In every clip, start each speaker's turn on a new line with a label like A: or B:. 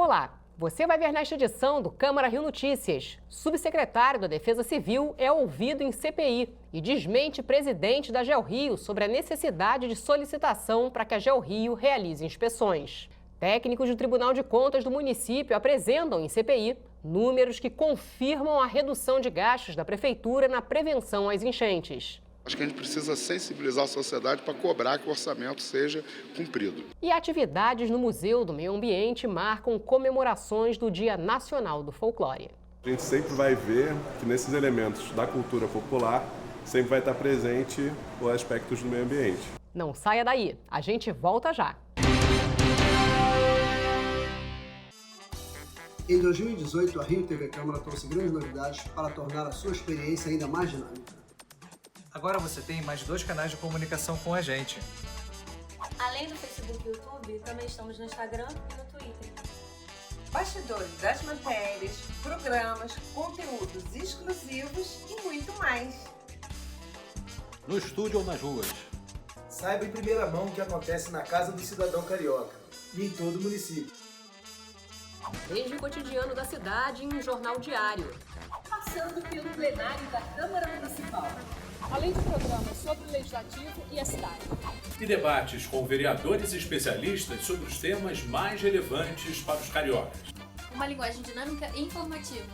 A: Olá, você vai ver nesta edição do Câmara Rio Notícias. Subsecretário da Defesa Civil é ouvido em CPI e desmente presidente da GeoRio sobre a necessidade de solicitação para que a GeoRio realize inspeções. Técnicos do Tribunal de Contas do município apresentam em CPI números que confirmam a redução de gastos da Prefeitura na prevenção às enchentes.
B: Acho que a gente precisa sensibilizar a sociedade para cobrar que o orçamento seja cumprido.
A: E atividades no Museu do Meio Ambiente marcam comemorações do Dia Nacional do Folclore.
C: A gente sempre vai ver que nesses elementos da cultura popular sempre vai estar presente os aspectos do meio ambiente.
A: Não saia daí, a gente volta já.
D: Em 2018, a Rio TV Câmara trouxe grandes novidades para tornar a sua experiência ainda mais dinâmica.
E: Agora você tem mais 2 canais de comunicação com a gente.
F: Além do Facebook e YouTube, também estamos no Instagram e no Twitter.
G: Bastidores das matérias, programas, conteúdos exclusivos e muito mais.
H: No estúdio ou nas ruas.
I: Saiba em primeira mão o que acontece na Casa do Cidadão Carioca e em todo o município.
A: Desde o cotidiano da cidade em um jornal diário.
J: Passando pelo plenário da Câmara Municipal.
K: Além de programas sobre o Legislativo e a cidade.
L: E debates com vereadores e especialistas sobre os temas mais relevantes para os cariocas.
M: Uma linguagem dinâmica e informativa.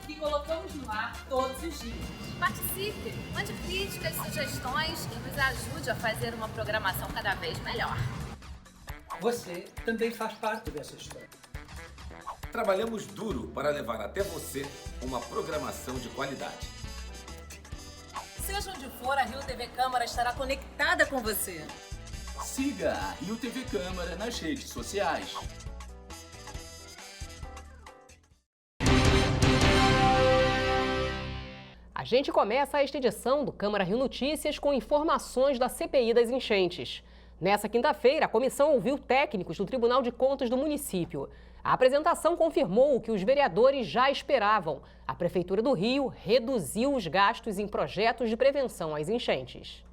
J: Que colocamos no ar todos os dias.
M: Participe, mande críticas, sugestões e nos ajude a fazer uma programação cada vez melhor.
I: Você também faz parte dessa história.
N: Trabalhamos duro para levar até você uma programação de qualidade.
J: Seja onde for, a Rio TV Câmara estará conectada com você.
H: Siga a Rio TV Câmara nas redes sociais.
A: A gente começa esta edição do Câmara Rio Notícias com informações da CPI das enchentes. Nessa quinta-feira, a comissão ouviu técnicos do Tribunal de Contas do município. A apresentação confirmou o que os vereadores já esperavam. A Prefeitura do Rio reduziu os gastos em projetos de prevenção às enchentes.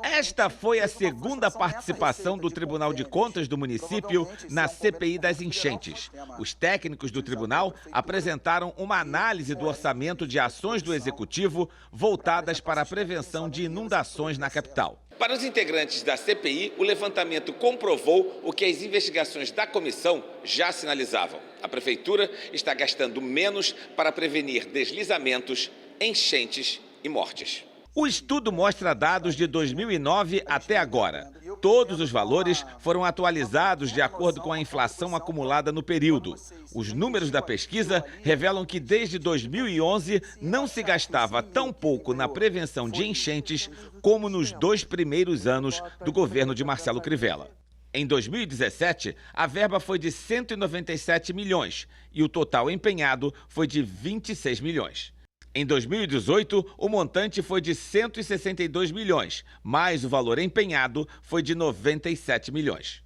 O: Esta foi a segunda participação do Tribunal de Contas do município na CPI das enchentes. Os técnicos do tribunal apresentaram uma análise do orçamento de ações do Executivo voltadas para a prevenção de inundações na capital.
P: Para os integrantes da CPI, o levantamento comprovou o que as investigações da comissão já sinalizavam. A Prefeitura está gastando menos para prevenir deslizamentos, enchentes e mortes.
O: O estudo mostra dados de 2009 até agora. Todos os valores foram atualizados de acordo com a inflação acumulada no período. Os números da pesquisa revelam que desde 2011 não se gastava tão pouco na prevenção de enchentes como nos 2 primeiros anos do governo de Marcelo Crivella. Em 2017, a verba foi de 197 milhões e o total empenhado foi de 26 milhões. Em 2018, o montante foi de 162 milhões, mas o valor empenhado foi de 97 milhões.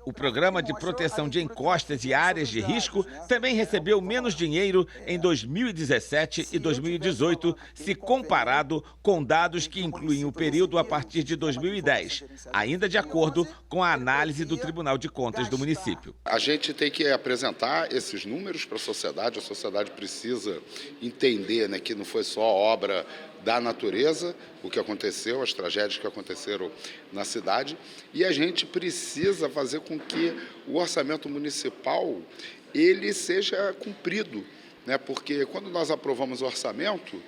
O: O Programa de Proteção de Encostas e Áreas de Risco também recebeu menos dinheiro em 2017 e 2018, se comparado com dados que incluem o período a partir de 2010, ainda de acordo com a análise do Tribunal de Contas do município.
B: A gente tem que apresentar esses números para a sociedade precisa entender, né, que não foi só obra da natureza, o que aconteceu, as tragédias que aconteceram na cidade, e a gente precisa fazer com que o orçamento municipal ele seja cumprido, né? Porque quando nós aprovamos o orçamento,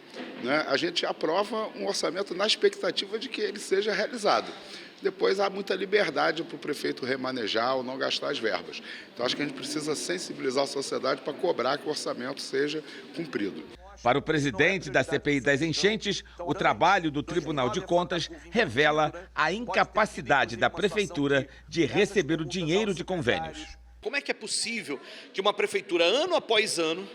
B: né, a gente aprova um orçamento na expectativa de que ele seja realizado. Depois há muita liberdade para o prefeito remanejar ou não gastar as verbas. Então acho que a gente precisa sensibilizar a sociedade para cobrar que o orçamento seja cumprido.
O: Para o presidente da CPI das enchentes, o trabalho do Tribunal de Contas revela a incapacidade da Prefeitura de receber o dinheiro de convênios.
Q: Como é que é possível que uma prefeitura, ano após ano,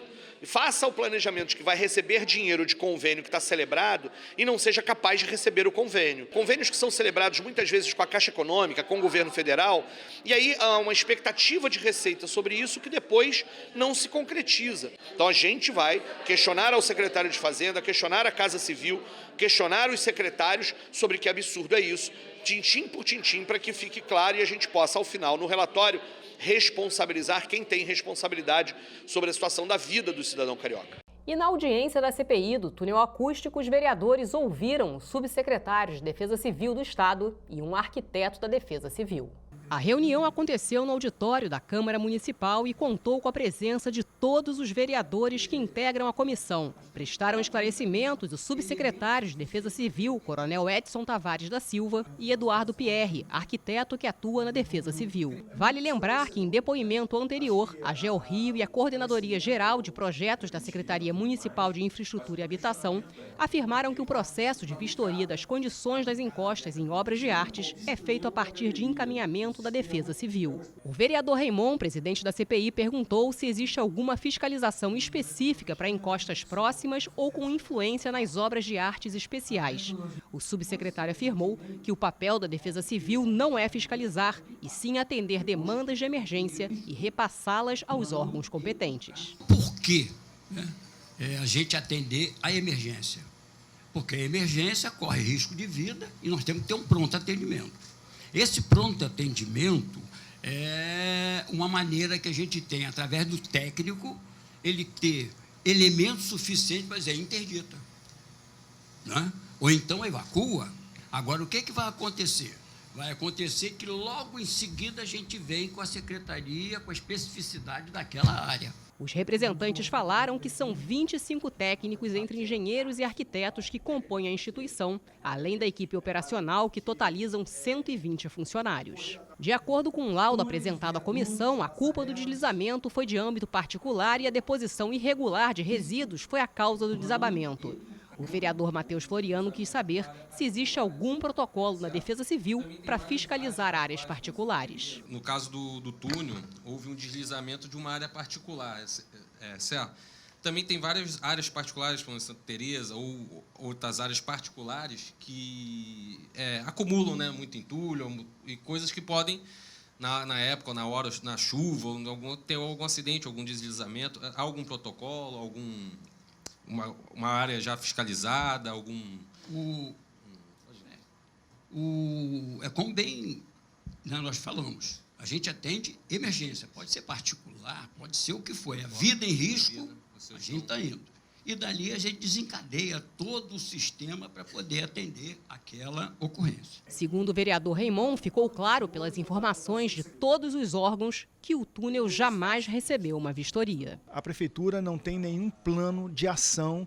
Q: faça o planejamento de que vai receber dinheiro de convênio que está celebrado e não seja capaz de receber o convênio? Convênios que são celebrados muitas vezes com a Caixa Econômica, com o governo federal, e aí há uma expectativa de receita sobre isso que depois não se concretiza. Então a gente vai questionar ao secretário de Fazenda, questionar a Casa Civil, questionar os secretários sobre que absurdo é isso, tintim por tintim, para que fique claro e a gente possa, ao final, no relatório, responsabilizar quem tem responsabilidade sobre a situação da vida do cidadão carioca.
A: E na audiência da CPI do túnel acústico, os vereadores ouviram o subsecretário de Defesa Civil do Estado e um arquiteto da Defesa Civil. A reunião aconteceu no auditório da Câmara Municipal e contou com a presença de todos os vereadores que integram a comissão. Prestaram esclarecimentos o subsecretário de Defesa Civil, Coronel Edson Tavares da Silva, e Eduardo Pierre, arquiteto que atua na Defesa Civil. Vale lembrar que, em depoimento anterior, a GeoRio e a Coordenadoria Geral de Projetos da Secretaria Municipal de Infraestrutura e Habitação afirmaram que o processo de vistoria das condições das encostas em obras de artes é feito a partir de encaminhamento da Defesa Civil. O vereador Raimon, presidente da CPI, perguntou se existe alguma fiscalização específica para encostas próximas ou com influência nas obras de artes especiais. O subsecretário afirmou que o papel da Defesa Civil não é fiscalizar, e sim atender demandas de emergência e repassá-las aos órgãos competentes.
R: Por que a gente atender a emergência? Porque a emergência corre risco de vida e nós temos que ter um pronto atendimento. Esse pronto atendimento é uma maneira que a gente tem, através do técnico, ele ter elementos suficientes para dizer interdita, né? Ou então evacua. Agora, o que vai acontecer? Vai acontecer que logo em seguida a gente vem com a secretaria, com a especificidade daquela área.
A: Os representantes falaram que são 25 técnicos entre engenheiros e arquitetos que compõem a instituição, além da equipe operacional, que totalizam 120 funcionários. De acordo com um laudo apresentado à comissão, a culpa do deslizamento foi de âmbito particular e a deposição irregular de resíduos foi a causa do desabamento. O vereador Matheus Floriano quis saber se existe algum protocolo na Defesa Civil para fiscalizar áreas particulares.
S: No caso do túnel, houve um deslizamento de uma área particular, certo? Também tem várias áreas particulares, como Santa Teresa, ou outras áreas particulares que acumulam, né, muito entulho e coisas que podem, na época, na hora, na chuva, ter algum acidente, algum deslizamento. Há algum protocolo, uma área já fiscalizada,
R: É como bem nós falamos, a gente atende emergência, pode ser particular, pode ser o que for, a vida em risco, a gente está indo. E dali a gente desencadeia todo o sistema para poder atender aquela ocorrência.
A: Segundo o vereador Raimon, ficou claro pelas informações de todos os órgãos que o túnel jamais recebeu uma vistoria.
T: A Prefeitura não tem nenhum plano de ação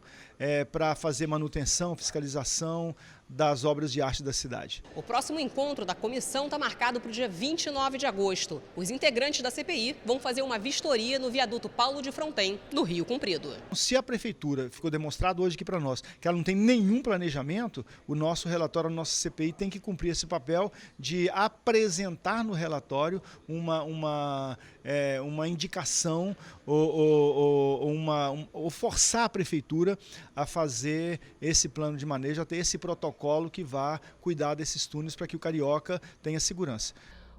T: para fazer manutenção, fiscalização das obras de arte da cidade.
A: O próximo encontro da comissão está marcado para o dia 29 de agosto. Os integrantes da CPI vão fazer uma vistoria no viaduto Paulo de Fronten, no Rio Comprido.
T: Se a Prefeitura, ficou demonstrado hoje aqui para nós, que ela não tem nenhum planejamento, o nosso relatório, a nossa CPI tem que cumprir esse papel de apresentar no relatório uma indicação ou forçar a Prefeitura a fazer esse plano de manejo, a ter esse protocolo que vá cuidar desses túneis para que o carioca tenha segurança.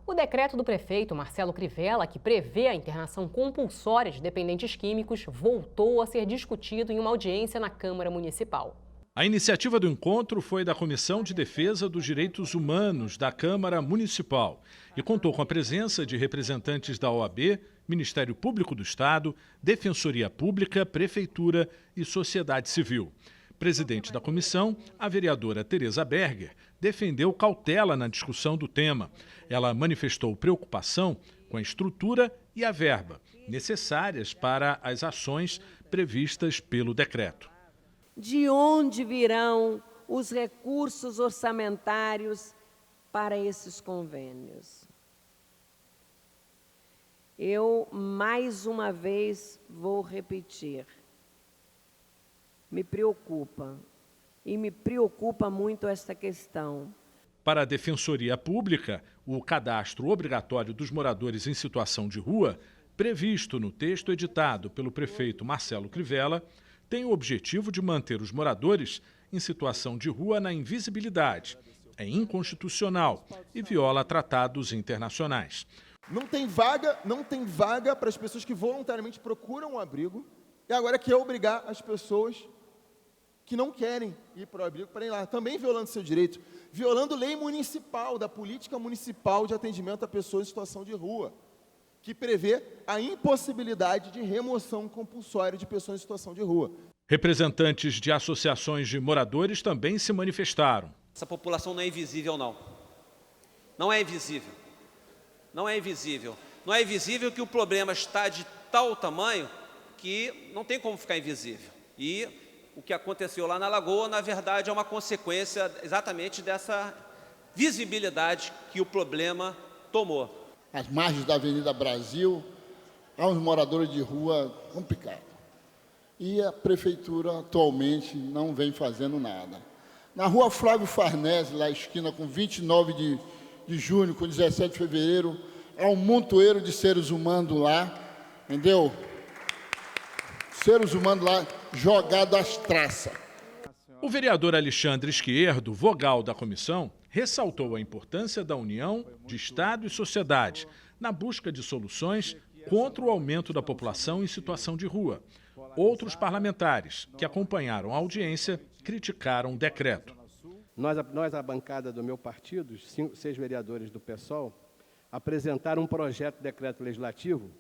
A: O decreto do prefeito Marcelo Crivella, que prevê a internação compulsória de dependentes químicos, voltou a ser discutido em uma audiência na Câmara Municipal.
U: A iniciativa do encontro foi da Comissão de Defesa dos Direitos Humanos da Câmara Municipal e contou com a presença de representantes da OAB, Ministério Público do Estado, Defensoria Pública, Prefeitura e Sociedade Civil. Presidente da comissão, a vereadora Tereza Berger, defendeu cautela na discussão do tema. Ela manifestou preocupação com a estrutura e a verba necessárias para as ações previstas pelo decreto.
V: De onde virão os recursos orçamentários para esses convênios? Eu, mais uma vez, vou repetir. Me preocupa, e me preocupa muito esta questão.
U: Para a Defensoria Pública, o cadastro obrigatório dos moradores em situação de rua, previsto no texto editado pelo prefeito Marcelo Crivella, tem o objetivo de manter os moradores em situação de rua na invisibilidade. É inconstitucional e viola tratados internacionais.
W: Não tem vaga para as pessoas que voluntariamente procuram um abrigo, e agora quer obrigar as pessoas que não querem ir para o abrigo para ir lá, também violando seu direito, violando lei municipal, da política municipal de atendimento a pessoas em situação de rua. que prevê a impossibilidade de remoção compulsória de pessoas em situação de rua.
U: Representantes de associações de moradores também se manifestaram.
C: Essa população não é invisível, não. Não é invisível. Não é invisível. Não é invisível que o problema está de tal tamanho que não tem como ficar invisível. E o que aconteceu lá na Lagoa, na verdade, é uma consequência exatamente dessa visibilidade que o problema tomou.
D: As margens da Avenida Brasil, há uns moradores de rua complicado. E a prefeitura atualmente não vem fazendo nada. Na rua Flávio Farnese, lá esquina com 29 de junho, com 17 de fevereiro, há um montoeiro de seres humanos lá, entendeu? Seres humanos lá jogados às traças.
U: O vereador Alexandre Esquerdo, vogal da comissão, ressaltou a importância da união de Estado e sociedade na busca de soluções contra o aumento da população em situação de rua. Outros parlamentares que acompanharam a audiência criticaram o decreto.
E: Nós, a bancada do meu partido, 6 vereadores do PSOL, apresentaram um projeto de decreto legislativo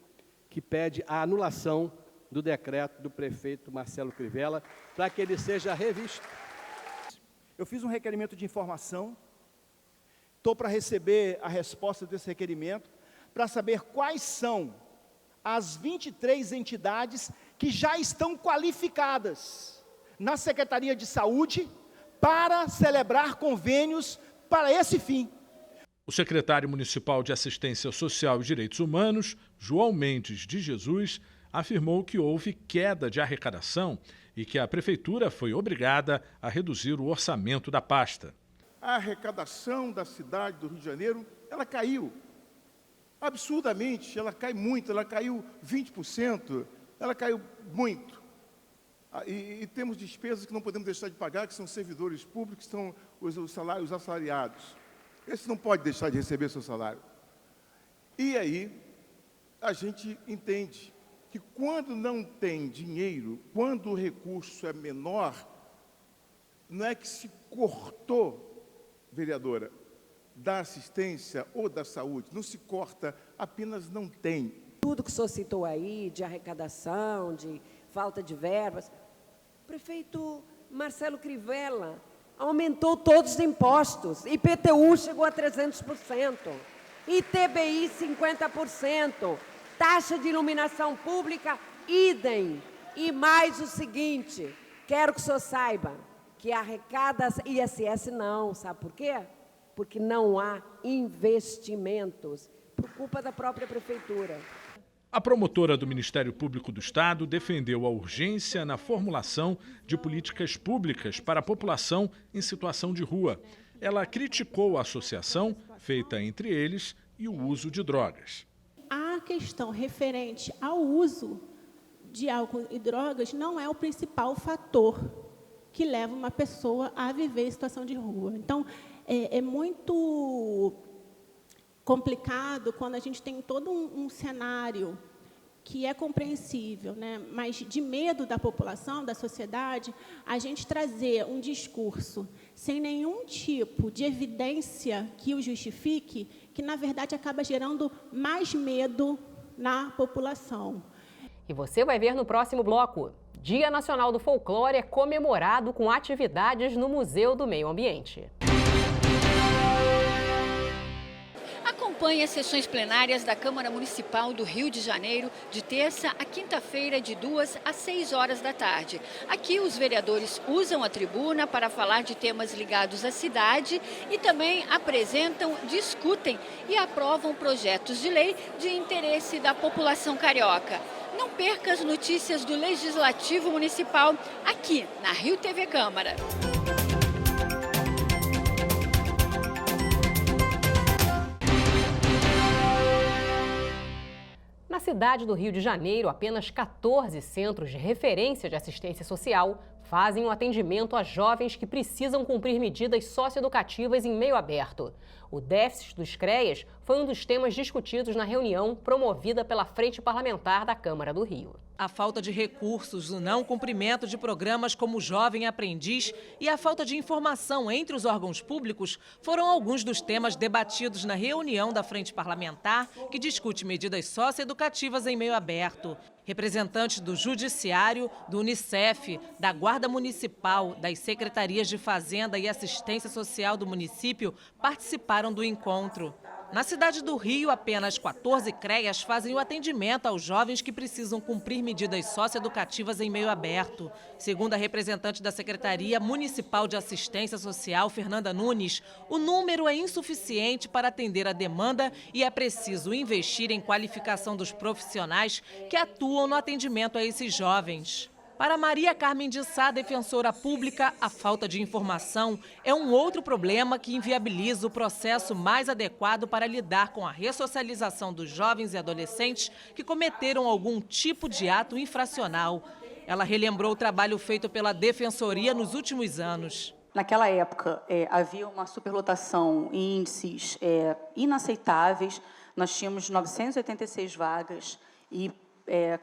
E: que pede a anulação do decreto do prefeito Marcelo Crivella para que ele seja revisto.
X: Eu fiz um requerimento de informação, estou para receber a resposta desse requerimento, para saber quais são as 23 entidades que já estão qualificadas na Secretaria de Saúde para celebrar convênios para esse fim.
U: O secretário municipal de Assistência Social e Direitos Humanos, João Mendes de Jesus, afirmou que houve queda de arrecadação e que a prefeitura foi obrigada a reduzir o orçamento da pasta.
X: A arrecadação da cidade do Rio de Janeiro, ela caiu absurdamente, ela cai muito, ela caiu 20%, ela caiu muito. E temos despesas que não podemos deixar de pagar, que são servidores públicos, que são os assalariados. Esse não pode deixar de receber seu salário. E aí, a gente entende que quando não tem dinheiro, quando o recurso é menor, não é que se cortou, vereadora, da assistência ou da saúde, não se corta, apenas não tem.
V: Tudo que o senhor citou aí, de arrecadação, de falta de verbas, o prefeito Marcelo Crivella aumentou todos os impostos, IPTU chegou a 300%, ITBI 50%, taxa de iluminação pública, idem. E mais o seguinte, quero que o senhor saiba que arrecada ISS não, sabe por quê? Porque não há investimentos, por culpa da própria prefeitura.
U: A promotora do Ministério Público do Estado defendeu a urgência na formulação de políticas públicas para a população em situação de rua. Ela criticou a associação feita entre eles e o uso de drogas.
Y: A questão referente ao uso de álcool e drogas não é o principal fator que leva uma pessoa a viver em situação de rua. Então, é muito complicado quando a gente tem todo um cenário que é compreensível, né? Mas de medo da população, da sociedade, a gente trazer um discurso sem nenhum tipo de evidência que o justifique, que, na verdade, acaba gerando mais medo na população.
A: E você vai ver no próximo bloco. Dia Nacional do Folclore é comemorado com atividades no Museu do Meio Ambiente.
Z: Acompanhe as sessões plenárias da Câmara Municipal do Rio de Janeiro de terça a quinta-feira, de 2 às 6 horas da tarde. Aqui os vereadores usam a tribuna para falar de temas ligados à cidade e também apresentam, discutem e aprovam projetos de lei de interesse da população carioca. Não perca as notícias do Legislativo Municipal aqui na Rio TV Câmara.
A: Na cidade do Rio de Janeiro, apenas 14 centros de referência de assistência social fazem um atendimento a jovens que precisam cumprir medidas socioeducativas em meio aberto. O déficit dos CREAs foi um dos temas discutidos na reunião promovida pela Frente Parlamentar da Câmara do Rio.
F: A falta de recursos, o não cumprimento de programas como o Jovem Aprendiz e a falta de informação entre os órgãos públicos foram alguns dos temas debatidos na reunião da Frente Parlamentar, que discute medidas socioeducativas em meio aberto. Representantes do Judiciário, do Unicef, da Guarda Municipal, das Secretarias de Fazenda e Assistência Social do município participaram do encontro. Na cidade do Rio, apenas 14 CREAs fazem o atendimento aos jovens que precisam cumprir medidas socioeducativas em meio aberto. Segundo a representante da Secretaria Municipal de Assistência Social, Fernanda Nunes, o número é insuficiente para atender a demanda e é preciso investir em qualificação dos profissionais que atuam no atendimento a esses jovens. Para Maria Carmen de Sá, defensora pública, a falta de informação é um outro problema que inviabiliza o processo mais adequado para lidar com a ressocialização dos jovens e adolescentes que cometeram algum tipo de ato infracional. Ela relembrou o trabalho feito pela Defensoria nos últimos anos.
G: Naquela época, havia uma superlotação em índices inaceitáveis. Nós tínhamos 986 vagas e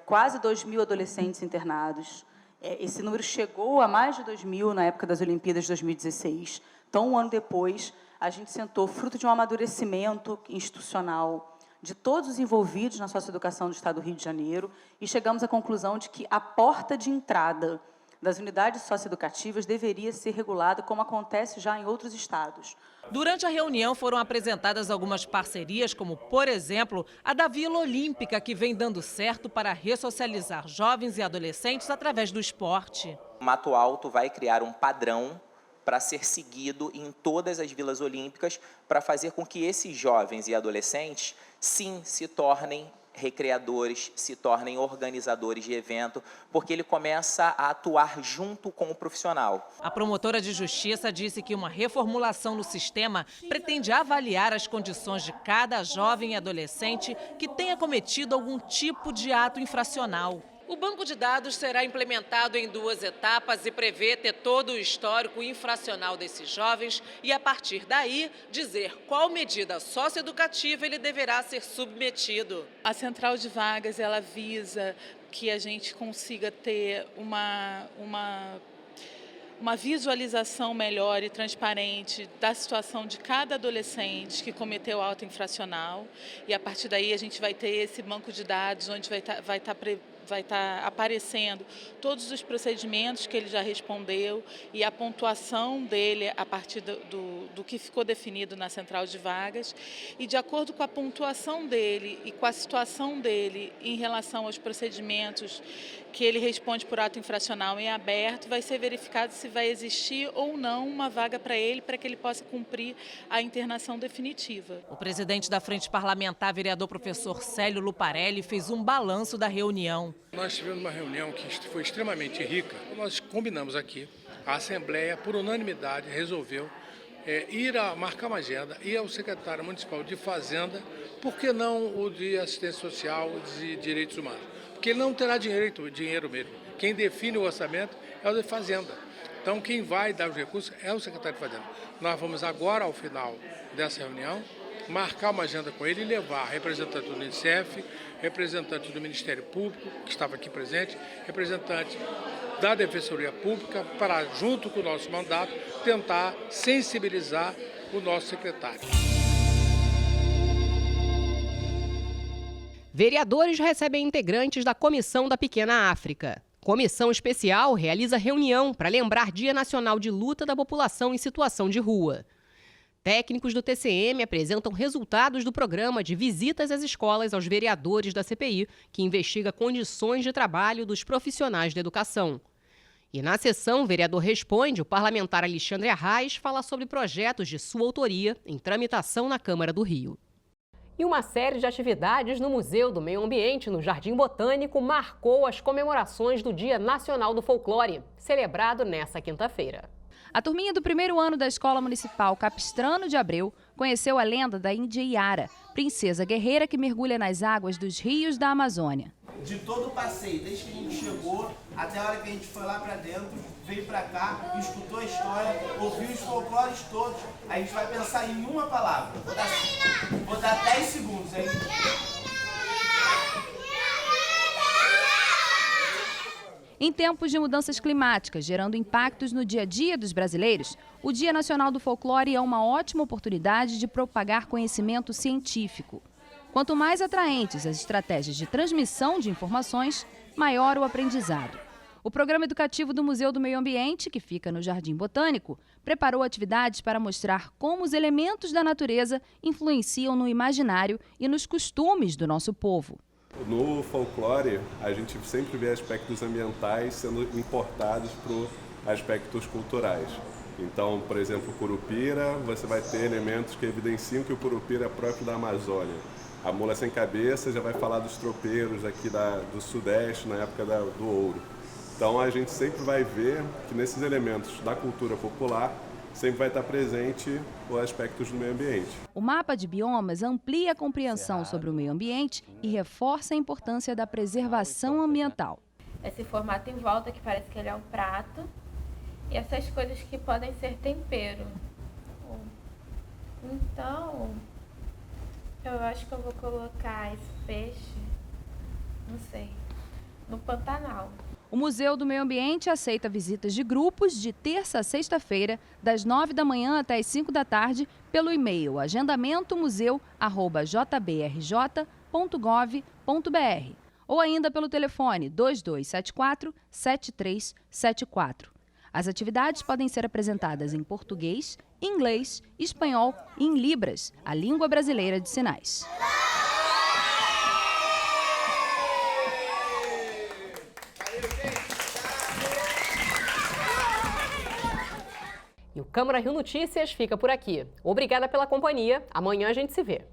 G: quase 2.000 adolescentes internados. Esse número chegou a mais de 2.000 na época das Olimpíadas de 2016. Então, um ano depois, a gente sentou, fruto de um amadurecimento institucional de todos os envolvidos na socioeducação do Estado do Rio de Janeiro, e chegamos à conclusão de que a porta de entrada das unidades socioeducativas deveria ser regulada como acontece já em outros estados.
F: Durante a reunião foram apresentadas algumas parcerias, como, por exemplo, a da Vila Olímpica, que vem dando certo para ressocializar jovens e adolescentes através do esporte.
I: O Mato Alto vai criar um padrão para ser seguido em todas as vilas olímpicas, para fazer com que esses jovens e adolescentes, sim, se tornem recreadores, se tornem organizadores de evento, porque ele começa a atuar junto com o profissional.
F: A promotora de justiça disse que uma reformulação no sistema pretende avaliar as condições de cada jovem e adolescente que tenha cometido algum tipo de ato infracional. O banco de dados será implementado em 2 etapas e prevê ter todo o histórico infracional desses jovens e, a partir daí, dizer qual medida socioeducativa ele deverá ser submetido.
K: A central de vagas, ela visa que a gente consiga ter uma visualização melhor e transparente da situação de cada adolescente que cometeu ato infracional, e a partir daí a gente vai ter esse banco de dados onde vai estar aparecendo todos os procedimentos que ele já respondeu e a pontuação dele a partir do que ficou definido na central de vagas. E de acordo com a pontuação dele e com a situação dele em relação aos procedimentos que ele responde por ato infracional em aberto, vai ser verificado se vai existir ou não uma vaga para ele, para que ele possa cumprir a internação definitiva.
F: O presidente da Frente Parlamentar, vereador professor Célio Luparelli, fez um balanço da reunião.
L: Nós tivemos uma reunião que foi extremamente rica. Nós combinamos aqui, a Assembleia, por unanimidade, resolveu marcar uma agenda, ir ao secretário municipal de Fazenda, por que não o de Assistência Social e Direitos Humanos? Porque ele não terá dinheiro mesmo. Quem define o orçamento é o de Fazenda. Então, quem vai dar os recursos é o secretário de Fazenda. Nós vamos agora, ao final dessa reunião, marcar uma agenda com ele e levar representante do Unicef, representante do Ministério Público, que estava aqui presente, representante da Defensoria Pública, para, junto com o nosso mandato, tentar sensibilizar o nosso secretário.
A: Vereadores recebem integrantes da Comissão da Pequena África. Comissão especial realiza reunião para lembrar Dia Nacional de Luta da População em Situação de Rua. Técnicos do TCM apresentam resultados do programa de visitas às escolas aos vereadores da CPI, que investiga condições de trabalho dos profissionais da educação. E na sessão, o vereador responde, o parlamentar Alexandre Arraes fala sobre projetos de sua autoria em tramitação na Câmara do Rio. E uma série de atividades no Museu do Meio Ambiente, no Jardim Botânico, marcou as comemorações do Dia Nacional do Folclore, celebrado nesta quinta-feira.
M: A turminha do primeiro ano da Escola Municipal Capistrano de Abreu conheceu a lenda da Índia Iara, princesa guerreira que mergulha nas águas dos rios da Amazônia.
B: de todo o passeio, desde que a gente chegou até a hora que a gente foi lá pra dentro, veio pra cá, escutou a história, ouviu os folclores todos. A gente vai pensar em uma palavra. Vou dar 10 segundos, hein?
M: Em tempos de mudanças climáticas, gerando impactos no dia a dia dos brasileiros, o Dia Nacional do Folclore é uma ótima oportunidade de propagar conhecimento científico. Quanto mais atraentes as estratégias de transmissão de informações, maior o aprendizado. O programa educativo do Museu do Meio Ambiente, que fica no Jardim Botânico, preparou atividades para mostrar como os elementos da natureza influenciam no imaginário e nos costumes do nosso povo.
H: No folclore, a gente sempre vê aspectos ambientais sendo importados para aspectos culturais. Então, por exemplo, Curupira, você vai ter elementos que evidenciam que o Curupira é próprio da Amazônia. A Mula Sem Cabeça já vai falar dos tropeiros aqui do Sudeste, na época do ouro. Então, a gente sempre vai ver que nesses elementos da cultura popular sempre vai estar presente os aspectos do meio ambiente.
M: O mapa de biomas amplia a compreensão sobre o meio ambiente e reforça a importância da preservação ambiental.
J: Esse formato em volta que parece que ele é um prato e essas coisas que podem ser tempero. Então, eu acho que eu vou colocar esse peixe, não sei, no Pantanal.
M: O Museu do Meio Ambiente aceita visitas de grupos de terça a sexta-feira, das 9 da manhã até as 5 da tarde, pelo e-mail agendamentomuseu@jbrj.gov.br ou ainda pelo telefone 2274-7374. As atividades podem ser apresentadas em português, inglês, espanhol e em Libras, a língua brasileira de sinais.
A: E o Câmara Rio Notícias fica por aqui. Obrigada pela companhia. Amanhã a gente se vê.